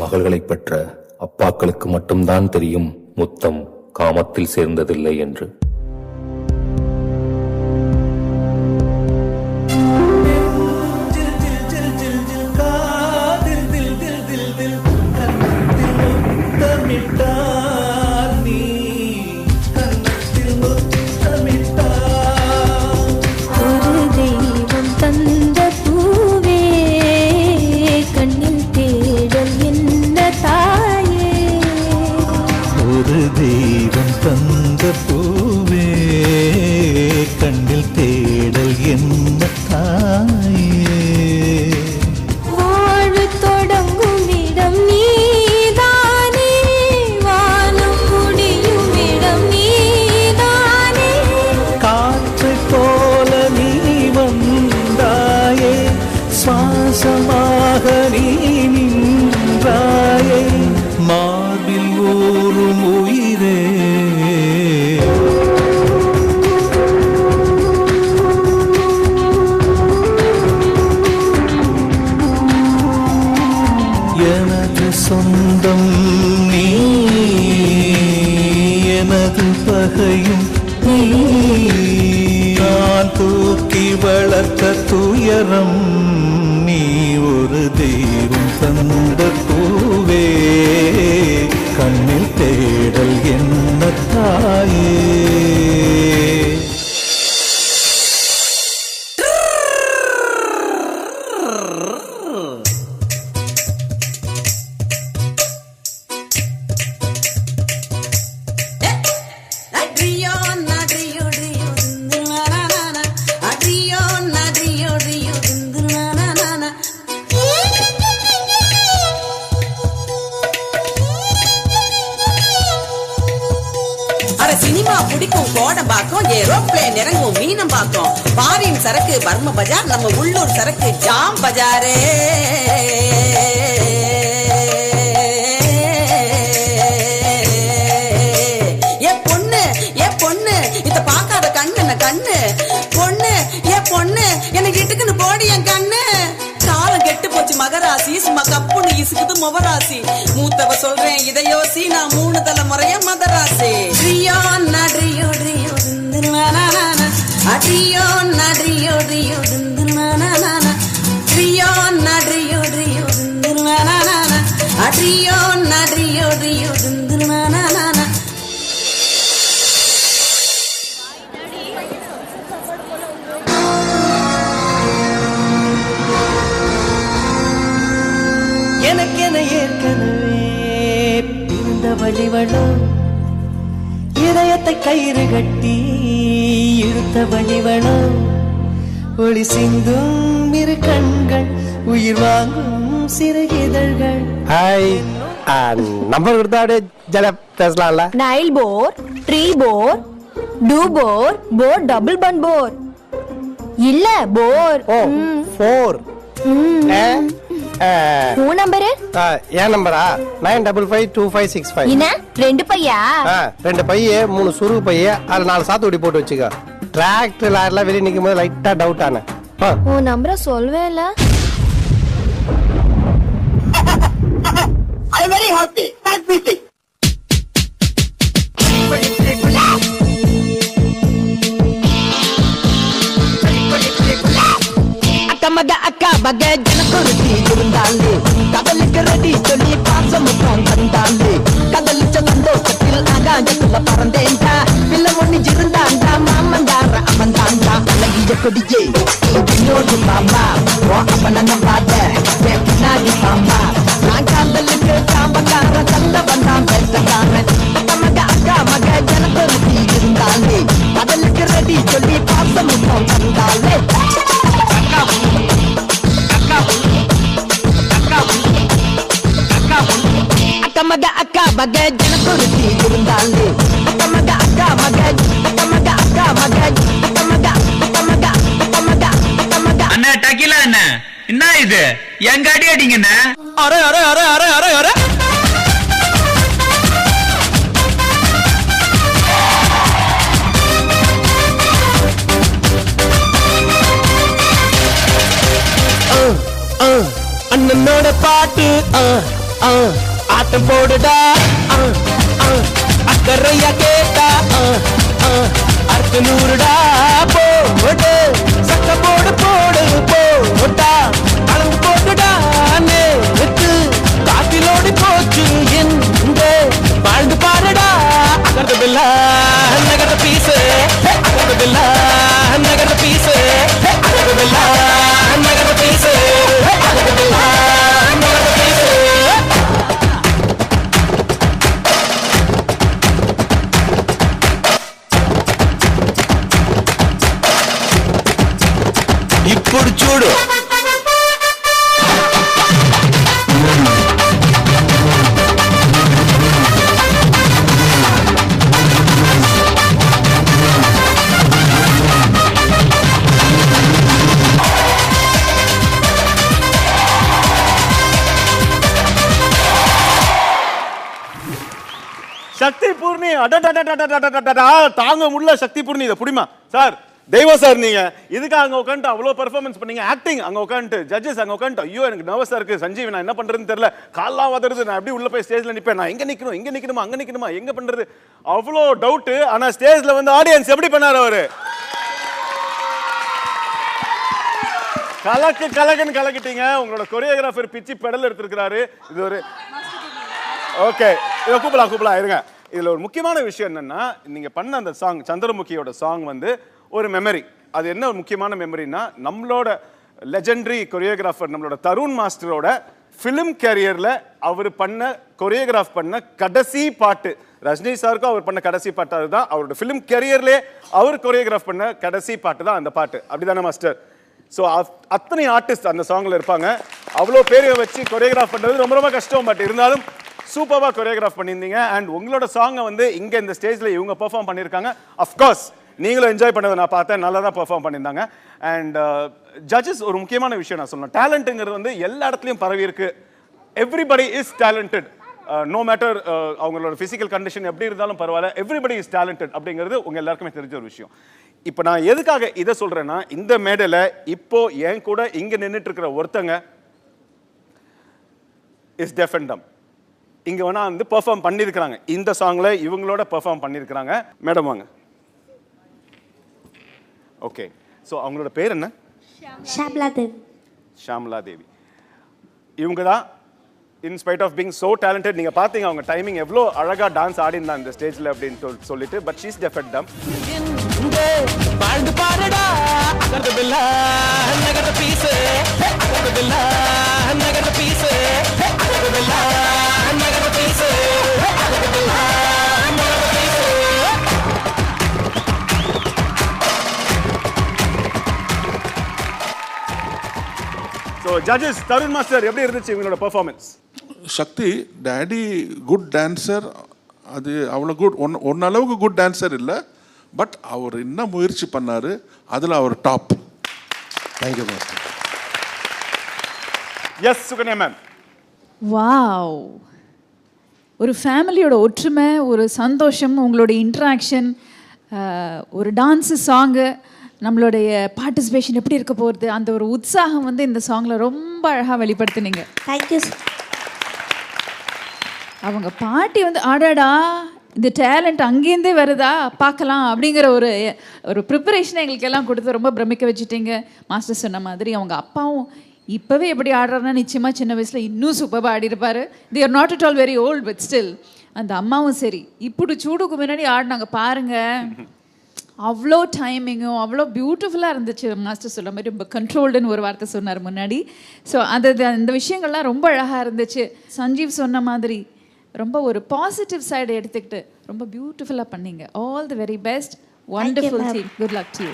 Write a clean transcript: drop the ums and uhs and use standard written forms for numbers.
மகள்களை பெற்ற அப்பாக்களுக்கு மட்டும்தான் தெரியும் முத்தம் காமத்தில் சேர்ந்ததில்லை என்று. தெய்வம் தந்த பூவே கண்ணில் தேடல் என்ன தாயே, வாழ தொடங்கும் இடம் நீதானே, வானம் முடியும் இடம் நீதானே, காற்றை போல நீ வந்தாயே, சுவாசமாக நீ நின்றாயே, மார்பில் ஊறும் உயிரே. எனது சொந்தம் நீ, எனது பகையும் நீ, நான் தூக்கி வளர்த்த துயரம் நீ, ஒரு தெய்வம் தந்த பூவே கண்ணில் தேடல் என்ன தாயே. சினிமா பிடிக்கும் கோடம்பாக்கம், ஏரோப்ளேன் இறங்கும் மீனம்பாக்கம், பாரின் சரக்கு பர்ம பஜார், நம்ம உள்ளூர் சரக்கு ஜாம் பஜாரே. ஏ பொண்ணு இத பாக்காத கண்ணு என்ன கண்ணு, பொண்ணு ஏ பொண்ணு எனக்கு இட்டுக்குன்னு போடி என் கண்ணு. காலம் கெட்டு போச்சு மகராசி, சும்மா கப்புன்னு இசுக்குது முவராசி, மூத்தவ சொல்றேன் இதை யோசி, நான் 3 தலைமுறைய மதராசி. ட்ரியோ நட்ரியோ ட்ரியோ திந்துனானானா, atrio நட்ரியோ ட்ரியோ திந்துனானானா, ட்ரியோ நட்ரியோ ட்ரியோ திந்துனானானா, atrio நட்ரியோ ட்ரியோ திந்துனானானா. எனக்கென ஏற்கனவே பிறந்த வழிவளோ, இதயத்தை கயிறு கட்டி இழுத்த வழிவளோ, ஒளி சிந்தும் இரு கண்கள், உயிர் வாங்கும் சிறு இதழ்கள். ஹாய், நம்பர் கொடுத்தா அப்படியே ஜல பேசலாம்ல. நைல் போர், ட்ரீ போர், டூ போர், போர் டபுள் பன் போர் இல்ல போர். ஓ 4 ஃபோன் நம்பர் ஏன் நம்பரா 95525565. என்ன 2 பையா? 2 பைய 3 சுருக்கு பைய, அதுல 4 சாத்துக்குடி போட்டு வச்சுக்க. டிராக்டர் லாரிலாம் வெளியே நிற்கும் போது லைட்டா டவுட் ஆன. உன் நம்பரை சொல்லவே இல்ல. I'm very happy. Start music. அக்கா மக ஜனக்குருத்தி இருந்தாலே, கடலுக்கு ரெடி சொல்லி பாசமுகம் தந்தாலே, கடலுச்ச சந்தோஷத்தில் ஆகாயத்துல பறந்தேன்டா, பிள்ளை ஒண்ணு இருந்தாண்டா, மாமந்தார அமந்தாண்டா, அழகிய கொடியே வினோடு மாமா, அப்பன நம்பாத பின்னாடி பாமா, நான் காதலுக்கு காம்பக்கார சந்த வந்தான் பேசக்காரன். அக்கா மக ஜனக்குருத்தி இருந்தாலே, கடலுக்கு ரெடி சொல்லி பாசமுகம் தந்தாலே, அக்கா மக ஜனக்குருத்தி இருந்தாலே, அக்கா மக அண்ணா டக்கிலா அண்ணா, என்ன இது எங்க அடி அடிங்கண்ணா? அரே அரே அரே அரே அரே அரே என்னோட பாட்டு ஆட்டம் போடுடா அக்கறையா கேட்டா அர்த்த நூறுடா போடு சக்க போடு போடு போட்டா கலந்து போட்டுடா நேத்து காத்திலோடி போச்சு எந்த வாழ்ந்து பாருடா அகர்தபில்லா நகர பீசு அகர்தபில்லா நகர பீசு அகர்தபில்லா நகர பீசு அகர்தபில்லா நகர பீசு. ఇప్పుడు చూడు சக்தி பூர்ணி தாங்க முடியல. சக்தி பூர்ணி இதை புடிமா சார். தெய்வம் சார் நீங்க இதுக்கு அங்க உட்காந்து அவ்வளோ பெர்ஃபார்மன்ஸ் பண்ணீங்க. ஆக்டிங் அங்க உட்காந்து ஜட்ஜஸ் அங்க உட்காந்து ஐயோ எனக்கு நர்வஸா இருக்கு சஞ்சீவ் நான் என்ன பண்றதுன்னு தெரியல கால்லாம் வதருது நான் எப்படி உள்ள போய் ஸ்டேஜ்ல நிப்பேன் நான் எங்க நிக்கணுமா அங்க நிக்கணுமா எங்க பண்றது அவ்வளோ டவுட். ஆனா ஸ்டேஜ்ல வந்து ஆடியன்ஸ் எப்படி பண்ணாரு அவரு கலக்குன்னு கலக்கிட்டீங்க. உங்களோட கொரியோகிராஃபர் பிச்சி பெடல் எடுத்திருக்கிறாரு. இது ஒரு ஓகே இதை கூப்பிடலாம் இருங்க. இதுல ஒரு முக்கியமான விஷயம் என்னன்னா நீங்க பண்ண அந்த சாங் சந்திரமுகியோட சாங் வந்து ஒரு மெமரி. அது என்ன ஒரு முக்கியமான மெமரினா நம்மளோட லெஜெண்டரி கொரியோகிராஃபர் நம்மளோட தருண் மாஸ்டரோட ஃபிலிம் கேரியர்ல அவர் பண்ண கொரியோகிராஃப் பண்ண கடைசி பாட்டு ரஜினி சாருக்கும் அவர் பண்ண கடைசி பாட்டு அதுதான். அவரோட ஃபிலிம் கேரியர்லேயே அவர் கொரியோகிராஃப் பண்ண கடைசி பாட்டு தான் அந்த பாட்டு. அப்படிதானே மாஸ்டர்? ஸோ அத்தனை ஆர்டிஸ்ட் அந்த சாங்ல இருப்பாங்க. அவ்வளோ பேரை வச்சு கொரியோகிராஃப் பண்ணுறது ரொம்ப ரொம்ப கஷ்டம். பட் இருந்தாலும் சூப்பராக கொரியோகிராஃப் பண்ணியிருந்தீங்க. அண்ட் உங்களோட சாங்கை வந்து இங்கே இந்த ஸ்டேஜில் இவங்க பெர்ஃபார்ம் பண்ணியிருக்காங்க. அஃப்கோர்ஸ் நீங்களும் என்ஜாய் பண்ணதை நான் பார்த்தேன். நல்லா தான் பெர்ஃபார்ம் பண்ணியிருந்தாங்க. அண்ட் ஜட்ஜஸ் ஒரு முக்கியமான விஷயம் நான் சொல்லணும். டேலண்ட்டுங்கிறது வந்து எல்லா இடத்துலையும் பரவி இருக்கு. Everybody is talented. No matter அவங்களோட ஃபிசிக்கல் கண்டிஷன் எப்படி இருந்தாலும் பரவாயில்ல. எவ்ரிபடி இஸ் டேலண்டட் அப்படிங்கிறது உங்கள் எல்லாருக்குமே தெரிஞ்ச ஒரு விஷயம். இப்போ நான் எதுக்காக இதை சொல்கிறேன்னா இந்த மேடையில் இப்போ என் கூட இங்கே நின்றுட்டு இருக்கிற ஒருத்தங்க இஸ் டெஃப் அண்ட் டம். இங்கே வேணா வந்து பெர்ஃபார்ம் பண்ணியிருக்கிறாங்க. இந்த சாங்கில் இவங்களோட பெர்ஃபார்ம் பண்ணியிருக்கிறாங்க. மேடம் வாங்க. ஓகே ஸோ அவங்களோட பேர் என்ன? ஷாம்லா தேவி. இவங்க தான் in spite of being so talented. நீங்கள் பார்த்தீங்க அவங்க டைமிங் எவ்வளோ அழகாக டான்ஸ் ஆடிருந்தா இந்த ஸ்டேஜில் அப்படின்னு சொல்லிட்டு. பட் ஷீஸ் டெஃப் அண்ட் டம். வாழ்ந்து பாருடா அகர்தபில்லா நகர பீசு அகர்தபில்லா நகர பீசு அகர்தபில்லா நகர பீசு அகர்தபில்லா நகர பீசு. ஸோ ஜட்ஜஸ் தருண் மாஸ்டர் எப்படி இருந்துச்சு இவங்களோட performance? Shakti daddy good dancer. அது அவ்வளோ குட் ஒன்னளவுக்கு குட் டான்சர் இல்லை. பட் அவர் என்ன முயற்சி பண்ணாரு அதில் அவர் top. Thank you master. Yes Sukanya ma'am. Wow, ஒரு ஃபேமிலியோட ஒற்றுமை, ஒரு சந்தோஷம், உங்களோட இன்ட்ராக்ஷன், ஒரு டான்ஸு சாங்கு, நம்மளுடைய பார்ட்டிசிபேஷன் எப்படி இருக்க போகிறது, அந்த ஒரு உற்சாகம் வந்து இந்த சாங்கில் ரொம்ப அழகாக வெளிப்படுத்தினீங்க. தேங்க்யூ. அவங்க பாட்டி வந்து ஆடாடா இந்த டேலண்ட் அங்கேருந்தே வருதா பார்க்கலாம் அப்படிங்கிற ஒரு ப்ரிப்பரேஷனை எங்களுக்கு எல்லாம் கொடுத்து ரொம்ப பிரமிக்க வச்சுட்டீங்க. மாஸ்டர் சொன்ன மாதிரி அவங்க அப்பாவும் இப்போவே எப்படி ஆடுறாருன்னா நிச்சயமாக சின்ன வயசில் இன்னும் சூப்பராக ஆடிருப்பார். They are not at all very old but still. அந்த அம்மாவும் சரி இப்படி சூடுக்கு முன்னாடி ஆடினாங்க பாருங்கள். அவ்வளோ டைமிங்கும் அவ்வளோ பியூட்டிஃபுல்லாக இருந்துச்சு. மாஸ்டர் சொல்ல மாதிரி ரொம்ப கண்ட்ரோல்டுன்னு ஒரு வார்த்தை சொன்னார் முன்னாடி. ஸோ அந்த விஷயங்கள்லாம் ரொம்ப அழகாக இருந்துச்சு. சஞ்சீவ் சொன்ன மாதிரி ரொம்ப ஒரு பாசிட்டிவ் சைடு எடுத்துக்கிட்டு ரொம்ப பியூட்டிஃபுல்லாக பண்ணீங்க. All the very best. Wonderful team. Good luck to you.